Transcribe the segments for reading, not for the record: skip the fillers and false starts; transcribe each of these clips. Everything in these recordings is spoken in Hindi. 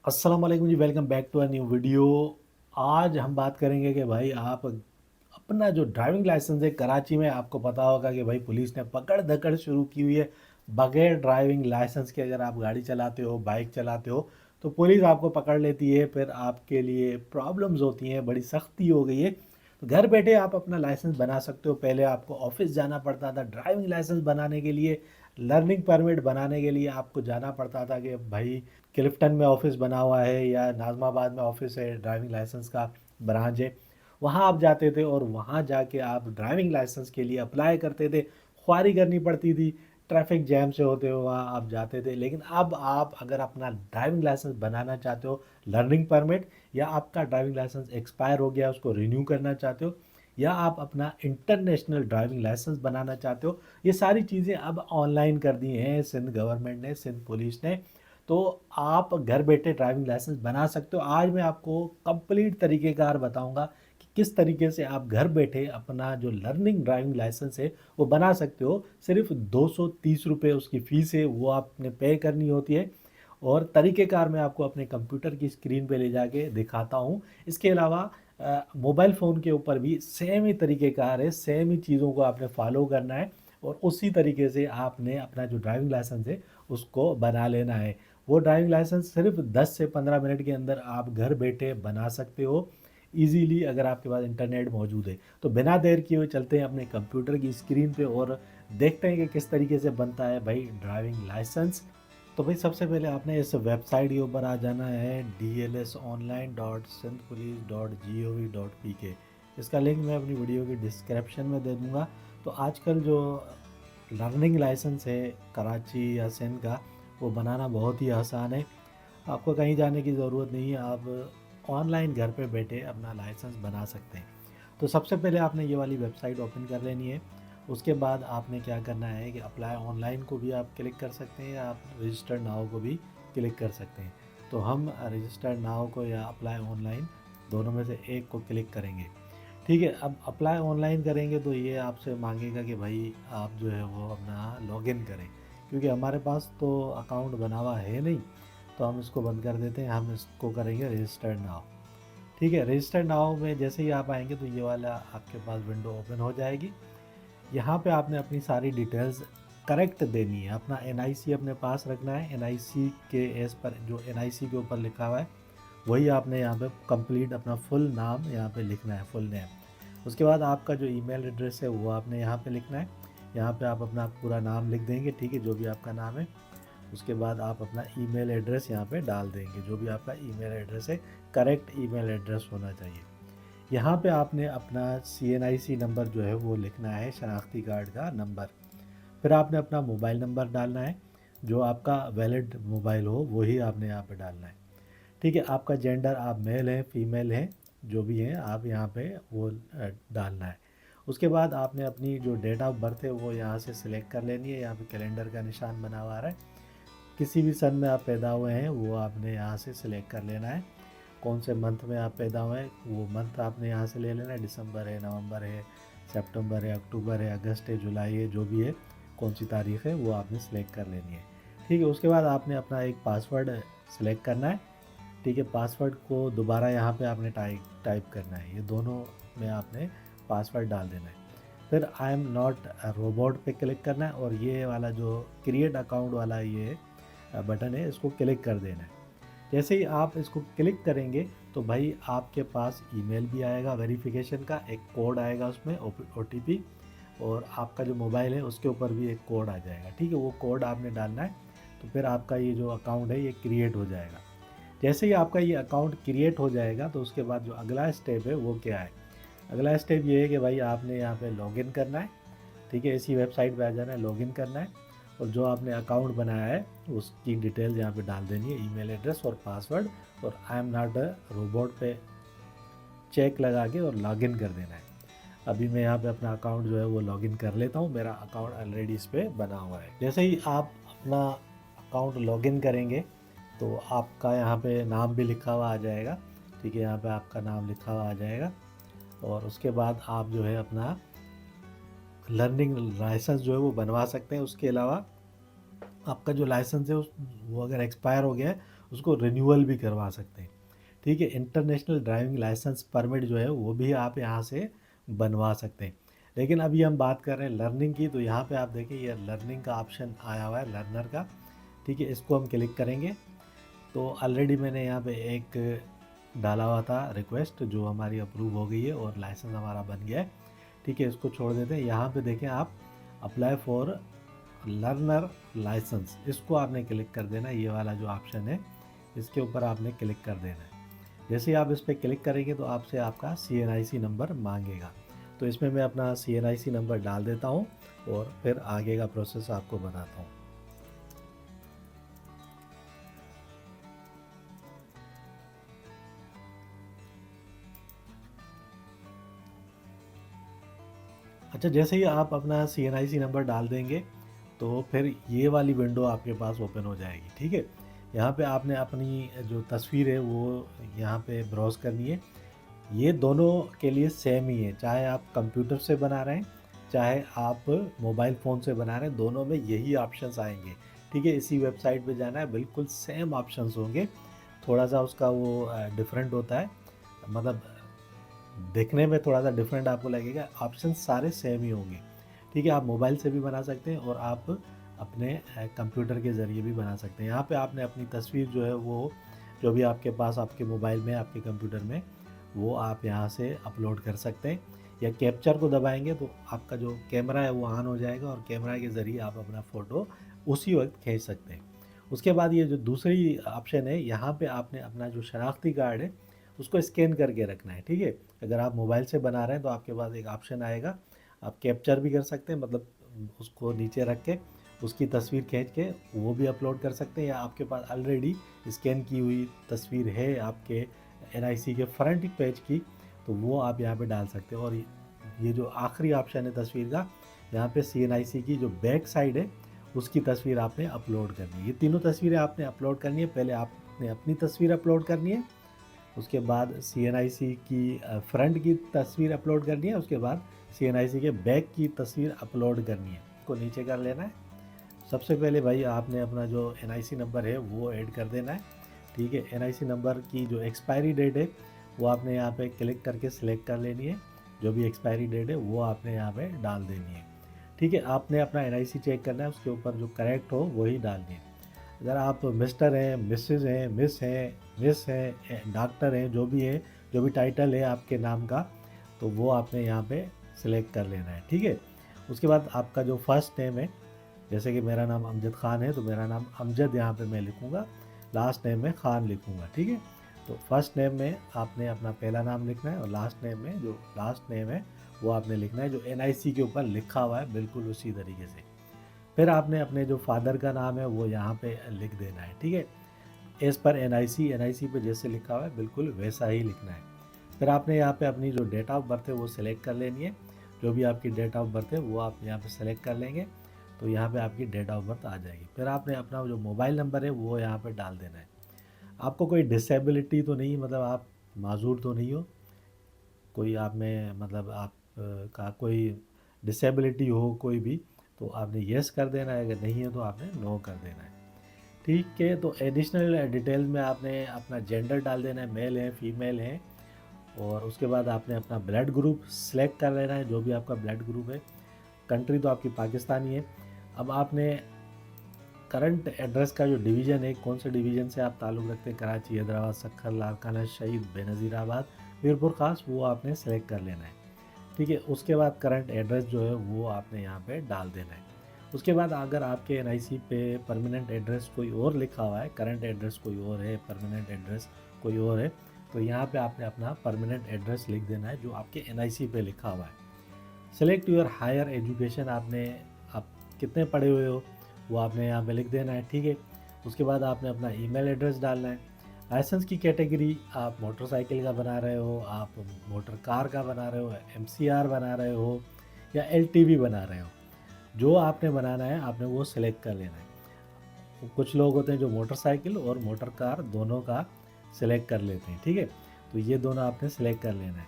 अस्सलाम वालेकुम जी, welcome back to a new video. आज हम बात करेंगे कि भाई आप अपना जो ड्राइविंग लाइसेंस है, कराची में आपको पता होगा कि भाई पुलिस ने पकड़ धकड़ शुरू की हुई है। बगैर ड्राइविंग लाइसेंस के अगर आप गाड़ी चलाते हो, बाइक चलाते हो, तो पुलिस आपको पकड़ लेती है। फिर आपके लिए प्रॉब्लम्स होती हैं, बड़ी सख्ती हो गई है। तो घर बैठे आप अपना लाइसेंस बना सकते हो। पहले आपको ऑफिस जाना पड़ता था ड्राइविंग लाइसेंस बनाने के लिए, लर्निंग परमिट बनाने के लिए आपको जाना पड़ता था कि भाई क्लिफ्टन में ऑफिस बना हुआ है या नाजमाबाद में ऑफिस है, ड्राइविंग लाइसेंस का ब्रांच है। वहाँ आप जाते थे और वहाँ जाके आप ड्राइविंग लाइसेंस के लिए अप्लाई करते थे। ख्वारी करनी पड़ती थी, ट्रैफिक जैम से होते हुए वहाँ आप जाते थे। लेकिन अब आप अगर अपना ड्राइविंग लाइसेंस बनाना चाहते हो, लर्निंग परमिट, या आपका ड्राइविंग लाइसेंस एक्सपायर हो गया उसको रिन्यू करना चाहते हो, या आप अपना इंटरनेशनल ड्राइविंग लाइसेंस बनाना चाहते हो, ये सारी चीज़ें अब ऑनलाइन कर दी हैं सिंध गवर्नमेंट ने, सिंध पुलिस ने। तो आप घर बैठे ड्राइविंग लाइसेंस बना सकते हो। आज मैं आपको कंप्लीट तरीक़ेकार बताऊंगा कि किस तरीके से आप घर बैठे अपना जो लर्निंग ड्राइविंग लाइसेंस है वो बना सकते हो। सिर्फ 230 रुपये उसकी फ़ीस है, वो आपने पे करनी होती है। और तरीक़ेकार मैं आपको अपने कंप्यूटर की स्क्रीन पे ले जाके दिखाता हूँ। इसके अलावा मोबाइल फ़ोन के ऊपर भी सेम ही तरीक़ेकार है, सेम ही चीज़ों को आपने फॉलो करना है और उसी तरीके से आपने अपना जो ड्राइविंग लाइसेंस है उसको बना लेना है। वो ड्राइविंग लाइसेंस सिर्फ 10 से 15 मिनट के अंदर आप घर बैठे बना सकते हो इजीली, अगर आपके पास इंटरनेट मौजूद है। तो बिना देर किए हुए चलते हैं अपने कंप्यूटर की स्क्रीन पे और देखते हैं कि किस तरीके से बनता है भाई ड्राइविंग लाइसेंस। तो भाई सबसे पहले आपने इस वेबसाइट के ऊपर आ जाना है dlsonline.sindhpolice.gov.pk। इसका लिंक मैं अपनी वीडियो की डिस्क्रिप्शन में दे दूँगा। तो आजकल जो लर्निंग लाइसेंस है कराची या सिंध का, वो बनाना बहुत ही आसान है। आपको कहीं जाने की ज़रूरत नहीं है, आप ऑनलाइन घर पे बैठे अपना लाइसेंस बना सकते हैं। तो सबसे पहले आपने ये वाली वेबसाइट ओपन कर लेनी है। उसके बाद आपने क्या करना है कि अप्लाई ऑनलाइन को भी आप क्लिक कर सकते हैं या आप रजिस्टर्ड नाउ को भी क्लिक कर सकते हैं। तो हम रजिस्टर्ड नाउ को या अप्लाई ऑनलाइन दोनों में से एक को क्लिक करेंगे। ठीक है, अब अप्लाई ऑनलाइन करेंगे तो ये आपसे मांगेगा कि भाई आप जो है वो अपना लॉगिन करें, क्योंकि हमारे पास तो अकाउंट बना हुआ है नहीं। तो हम इसको बंद कर देते हैं, हम इसको करेंगे रजिस्टर्ड नाउ। ठीक है, रजिस्टर्ड नाउ में जैसे ही आप आएंगे तो ये वाला आपके पास विंडो ओपन हो जाएगी। यहाँ पे आपने अपनी सारी डिटेल्स करेक्ट देनी है। अपना एनआईसी अपने पास रखना है। एनआईसी के एस पर जो एनआईसी के ऊपर लिखा हुआ है वही आपने यहाँ पे कंप्लीट अपना फुल नाम यहाँ पे लिखना है, फुल नेम। उसके बाद आपका जो ईमेल एड्रेस है वो आपने यहाँ पे लिखना है। यहाँ पे आप अपना पूरा नाम लिख देंगे, ठीक है, जो भी आपका नाम है। उसके बाद आप अपना ईमेल एड्रेस यहाँ पे डाल देंगे, जो भी आपका ईमेल एड्रेस है, करेक्ट ईमेल एड्रेस होना चाहिए। यहाँ पे आपने अपना CNIC नंबर जो है वो लिखना है, शनाख्ती कार्ड का नंबर। फिर आपने अपना मोबाइल नंबर डालना है, जो आपका वैलिड मोबाइल हो वही आपने यहाँ पे डालना है। ठीक है, आपका जेंडर आप मेल है फीमेल है जो भी है आप यहाँ पे वो डालना है। उसके बाद आपने अपनी जो डेट ऑफ बर्थ है वो यहाँ से सिलेक्ट कर लेनी है। यहाँ पे कैलेंडर का निशान बना हुआ आ रहा है, किसी भी सन में आप पैदा हुए हैं वो आपने यहाँ से सिलेक्ट कर लेना है। कौन से मंथ में आप पैदा हुए हैं वो मंथ आपने यहाँ से ले लेना है। दिसंबर है, नवंबर है, सितंबर है, अक्टूबर है, अगस्त है, जुलाई है, जो भी है, कौन सी तारीख़ है वो आपने सेलेक्ट कर लेनी है। ठीक है, उसके बाद आपने अपना एक पासवर्ड सेलेक्ट करना है। ठीक है, पासवर्ड को दोबारा यहाँ पे आपने टाइप करना है, ये दोनों में आपने पासवर्ड डाल देना है। फिर आई एम नॉट रोबोट पे क्लिक करना है और ये वाला जो क्रिएट अकाउंट वाला ये बटन है इसको क्लिक कर देना है। जैसे ही आप इसको क्लिक करेंगे तो भाई आपके पास ईमेल भी आएगा वेरिफिकेशन का, एक कोड आएगा उसमें OTP, और आपका जो मोबाइल है उसके ऊपर भी एक कोड आ जाएगा। ठीक है, वो कोड आपने डालना है। तो फिर आपका ये जो अकाउंट है ये क्रिएट हो जाएगा। जैसे ही आपका ये अकाउंट क्रिएट हो जाएगा तो उसके बाद जो अगला स्टेप है वो क्या है, अगला स्टेप ये है कि भाई आपने यहाँ पे लॉगिन करना है। ठीक है, इसी वेबसाइट पे आ जाना है, लॉगिन करना है और जो आपने अकाउंट बनाया है उसकी डिटेल यहाँ पे डाल देनी है, ईमेल एड्रेस और पासवर्ड, और I am not a robot पे चेक लगा के और लॉगिन कर देना है। अभी मैं यहाँ पे अपना अकाउंट जो है वो लॉगिन कर लेता हूँ, मेरा अकाउंट ऑलरेडी इस पर बना हुआ है। जैसे ही आप अपना अकाउंट लॉगिन करेंगे तो आपका यहाँ पे नाम भी लिखा हुआ आ जाएगा। ठीक है, यहाँ पे आपका नाम लिखा हुआ आ जाएगा और उसके बाद आप जो है अपना लर्निंग लाइसेंस जो है वो बनवा सकते हैं। उसके अलावा आपका जो लाइसेंस है वो अगर एक्सपायर हो गया है उसको रिन्यूअल भी करवा सकते हैं। ठीक है, इंटरनेशनल ड्राइविंग लाइसेंस परमिट जो है वो भी आप यहाँ से बनवा सकते हैं। लेकिन अभी हम बात कर रहे हैं लर्निंग की, तो यहाँ पे आप देखें ये लर्निंग का ऑप्शन आया हुआ है, लर्नर का। ठीक है, इसको हम क्लिक करेंगे तो ऑलरेडी मैंने यहाँ पे एक डाला हुआ था रिक्वेस्ट, जो हमारी अप्रूव हो गई है और लाइसेंस हमारा बन गया है। ठीक है, इसको छोड़ देते हैं। यहाँ पे देखें आप अप्लाई फॉर लर्नर लाइसेंस, इसको आपने क्लिक कर देना है। ये वाला जो ऑप्शन है इसके ऊपर आपने क्लिक कर देना है। जैसे ही आप इस पर क्लिक करेंगे तो आपसे आपका CNIC नंबर मांगेगा। तो इसमें मैं अपना CNIC नंबर डाल देता हूँ और फिर आगे का प्रोसेस आपको बताता हूँ। अच्छा, जैसे ही आप अपना CNIC नंबर डाल देंगे तो फिर ये वाली विंडो आपके पास ओपन हो जाएगी। ठीक है, यहाँ पे आपने अपनी जो तस्वीर है वो यहाँ पे ब्राउज़ करनी है। ये दोनों के लिए सेम ही है, चाहे आप कंप्यूटर से बना रहे हैं चाहे आप मोबाइल फ़ोन से बना रहे हैं, दोनों में यही ऑप्शंस आएंगे। ठीक है, इसी वेबसाइट पे जाना है, बिल्कुल सेम ऑप्शंस होंगे। थोड़ा सा उसका वो डिफरेंट होता है, मतलब देखने में थोड़ा सा डिफरेंट आपको लगेगा, ऑप्शन सारे सेम ही होंगे। ठीक है, आप मोबाइल से भी बना सकते हैं और आप अपने कंप्यूटर के ज़रिए भी बना सकते हैं। यहाँ पे आपने अपनी तस्वीर जो है वो जो भी आपके पास आपके मोबाइल में आपके कंप्यूटर में वो आप यहाँ से अपलोड कर सकते हैं, या कैप्चर को दबाएंगे तो आपका जो कैमरा है वो ऑन हो जाएगा और कैमरा के ज़रिए आप अपना फ़ोटो उसी वक्त खींच सकते हैं। उसके बाद ये जो दूसरी ऑप्शन है, यहाँ पे आपने अपना जो शनाख्ती कार्ड है उसको स्कैन करके रखना है। ठीक है, अगर आप मोबाइल से बना रहे हैं तो आपके पास एक ऑप्शन आएगा, आप कैप्चर भी कर सकते हैं, मतलब उसको नीचे रख के उसकी तस्वीर खींच के वो भी अपलोड कर सकते हैं, या आपके पास ऑलरेडी स्कैन की हुई तस्वीर है आपके NIC के फ्रंट पेज की तो वो आप यहाँ पे डाल सकते हैं। और ये जो आखिरी ऑप्शन है तस्वीर का, यहाँ पे CNIC की जो बैक साइड है उसकी तस्वीर आपने अपलोड करनी है। ये तीनों तस्वीरें आपने अपलोड करनी है। पहले आपने अपनी तस्वीर अपलोड करनी है, उसके बाद CNIC की फ्रंट की तस्वीर अपलोड करनी है, उसके बाद CNIC के बैक की तस्वीर अपलोड करनी है। इसको नीचे कर लेना है। सबसे पहले भाई आपने अपना जो NIC नंबर है वो ऐड कर देना है। ठीक है, NIC नंबर की जो एक्सपायरी डेट है वो आपने यहाँ पे क्लिक करके सिलेक्ट कर लेनी है। जो भी एक्सपायरी डेट है वो आपने यहाँ पे डाल देनी है। ठीक है, आपने अपना NIC चेक करना है, उसके ऊपर जो करेक्ट हो वही डालनी है। अगर आप मिस्टर हैं, मिसेज हैं, मिस हैं, डॉक्टर हैं, जो भी है, जो भी टाइटल है आपके नाम का, तो वो आपने यहाँ पे सिलेक्ट कर लेना है। ठीक है, उसके बाद आपका जो फर्स्ट नेम है, जैसे कि मेरा नाम अमजद ख़ान है तो मेरा नाम अमजद यहाँ पे मैं लिखूँगा, लास्ट नेम में ख़ान लिखूँगा। ठीक है, तो फर्स्ट नेम में आपने अपना पहला नाम लिखना है और लास्ट नेम में जो लास्ट नेम है वो आपने लिखना है जो NIC के ऊपर लिखा हुआ है, बिल्कुल उसी तरीके से। फिर आपने अपने जो फादर का नाम है वो यहाँ पे लिख देना है। ठीक है, एज़ पर NIC पे जैसे लिखा हुआ है बिल्कुल वैसा ही लिखना है। फिर आपने यहाँ पे अपनी जो डेट ऑफ बर्थ है वो सिलेक्ट कर लेनी है। जो भी आपकी डेट ऑफ बर्थ है वो आप यहाँ पे सेलेक्ट कर लेंगे तो यहाँ पे आपकी डेट ऑफ बर्थ आ जाएगी। फिर आपने अपना जो मोबाइल नंबर है वो यहाँ पे डाल देना है। आपको कोई डिसेबिलिटी तो नहीं, मतलब आप माजूर तो नहीं हो, कोई आप में मतलब आप का कोई डिसेबिलिटी हो कोई भी, तो आपने येस कर देना है, अगर नहीं है तो आपने नो कर देना है। ठीक है, तो एडिशनल डिटेल में आपने अपना जेंडर डाल देना है, मेल है फीमेल है, और उसके बाद आपने अपना ब्लड ग्रुप सेलेक्ट कर लेना है, जो भी आपका ब्लड ग्रुप है। कंट्री तो आपकी पाकिस्तानी है। अब आपने करंट एड्रेस का जो डिवीज़न है, कौन से डिवीज़न से आप ताल्लुक़ रखते हैं, कराची, हैदराबाद, सक्खर, लाड़काना, शहीद, बेनज़ीराबाद, मीरपुर ख़ास, वो आपने सेलेक्ट कर लेना है। ठीक है, उसके बाद करंट एड्रेस जो है वो आपने यहाँ पे डाल देना है। उसके बाद अगर आपके NIC पे परमानेंट एड्रेस कोई और लिखा हुआ है, करंट एड्रेस कोई और है, परमानेंट एड्रेस कोई और है, तो यहाँ पे आपने अपना परमानेंट एड्रेस लिख देना है जो आपके NIC पे लिखा हुआ है। सेलेक्ट योर हायर एजुकेशन, आपने आप कितने पढ़े हुए हो वो आपने यहाँ पे लिख देना है। ठीक है, उसके बाद आपने अपना ईमेल एड्रेस डालना है। लाइसेंस की कैटेगरी, आप मोटरसाइकिल का बना रहे हो, आप मोटर कार का बना रहे हो, MCR बना रहे हो, या LTV बना रहे हो, जो आपने बनाना है आपने वो सिलेक्ट कर लेना है। कुछ लोग होते हैं जो मोटरसाइकिल और मोटर कार दोनों का सिलेक्ट कर लेते हैं। ठीक है, तो ये दोनों आपने सिलेक्ट कर लेना है।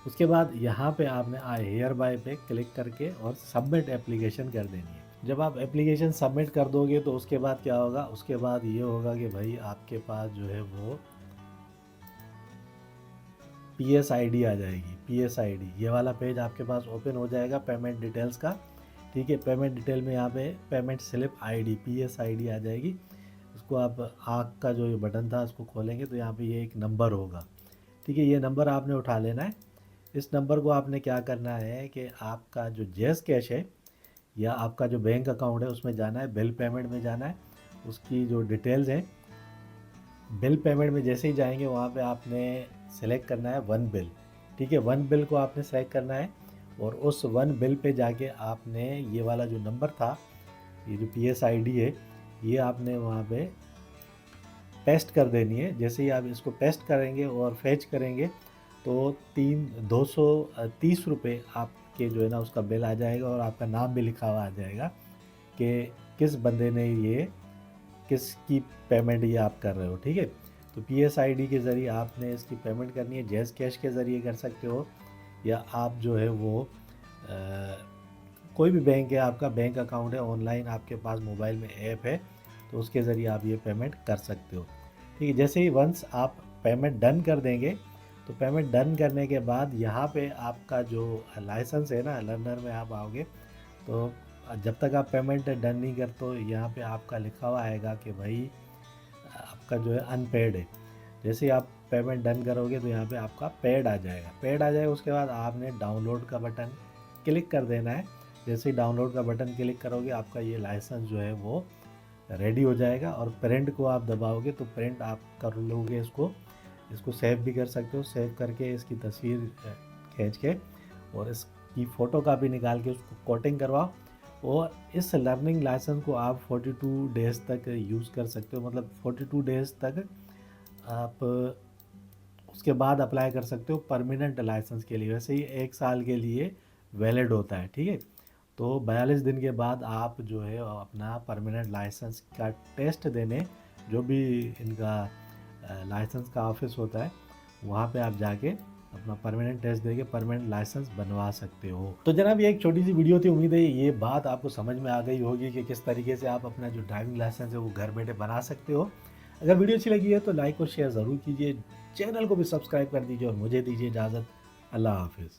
उसके बाद यहाँ पे आपने आई हेयर बाय पे क्लिक करके और सबमिट एप्लीकेशन कर देनी है। जब आप एप्लीकेशन सबमिट कर दोगे तो उसके बाद क्या होगा, उसके बाद ये होगा कि भाई आपके पास जो है वो PSID आ जाएगी। PSID ये वाला पेज आपके पास ओपन हो जाएगा पेमेंट डिटेल्स का। ठीक है, पेमेंट डिटेल में यहाँ पे पेमेंट स्लिप ID PSID आ जाएगी। उसको आप आँख का जो ये बटन था उसको खोलेंगे तो यहाँ पे ये एक नंबर होगा। ठीक है, ये नंबर आपने उठा लेना है। इस नंबर को आपने क्या करना है कि आपका जो जैज़ कैश है या आपका जो बैंक अकाउंट है उसमें जाना है, बिल पेमेंट में जाना है। उसकी जो डिटेल्स हैं, बिल पेमेंट में जैसे ही जाएंगे वहाँ पे आपने सेलेक्ट करना है वन बिल। ठीक है, वन बिल को आपने सेलेक्ट करना है और उस वन बिल पे जाके आपने ये वाला जो नंबर था, ये जो PSID है, ये आपने वहाँ पे पेस्ट कर देनी है। जैसे ही आप इसको पेस्ट करेंगे और फैच करेंगे तो 230 रुपये आपके जो है ना उसका बिल आ जाएगा और आपका नाम भी लिखा हुआ आ जाएगा कि किस बंदे ने ये किसकी पेमेंट ये आप कर रहे हो। ठीक है, तो PSID के ज़रिए आपने इसकी पेमेंट करनी है। जैज़ कैश के ज़रिए कर सकते हो या आप जो है वो कोई भी बैंक है, आपका बैंक अकाउंट है ऑनलाइन, आपके पास मोबाइल में ऐप है तो उसके ज़रिए आप ये पेमेंट कर सकते हो। ठीक है, जैसे ही वंस आप पेमेंट डन कर देंगे तो पेमेंट डन करने के बाद यहाँ पे आपका जो लाइसेंस है ना, लर्नर में आप आओगे तो जब तक आप पेमेंट डन नहीं करते तो यहाँ पे आपका लिखा हुआ आएगा कि भाई आपका जो है अनपेड है। जैसे ही आप पेमेंट डन करोगे तो यहाँ पे आपका पेड आ जाएगा। पेड आ जाएगा उसके बाद आपने डाउनलोड का बटन क्लिक कर देना है। जैसे ही डाउनलोड का बटन क्लिक करोगे आपका ये लाइसेंस जो है वो रेडी हो जाएगा और प्रिंट को आप दबाओगे तो प्रिंट आप कर लोगे। इसको सेव भी कर सकते हो, सेव करके इसकी तस्वीर खींच के और इसकी फ़ोटो कापी निकाल के उसको कोटिंग करवाओ और इस लर्निंग लाइसेंस को आप 42 डेज़ तक यूज़ कर सकते हो। मतलब 42 डेज़ तक आप उसके बाद अप्लाई कर सकते हो परमानेंट लाइसेंस के लिए। वैसे ही 1 साल के लिए वैलिड होता है। ठीक है, तो 42 दिन के बाद आप जो है अपना परमानेंट लाइसेंस का टेस्ट देने, जो भी इनका लाइसेंस का ऑफिस होता है वहाँ पे आप जाके अपना परमानेंट टेस्ट देके परमानेंट लाइसेंस बनवा सकते हो। तो जनाब ये एक छोटी सी वीडियो थी, उम्मीद है ये बात आपको समझ में आ गई होगी कि किस तरीके से आप अपना जो ड्राइविंग लाइसेंस है वो घर बैठे बना सकते हो। अगर वीडियो अच्छी लगी है तो लाइक और शेयर ज़रूर कीजिए, चैनल को भी सब्सक्राइब कर दीजिए और मुझे दीजिए इजाज़त। अल्लाह हाफिज़।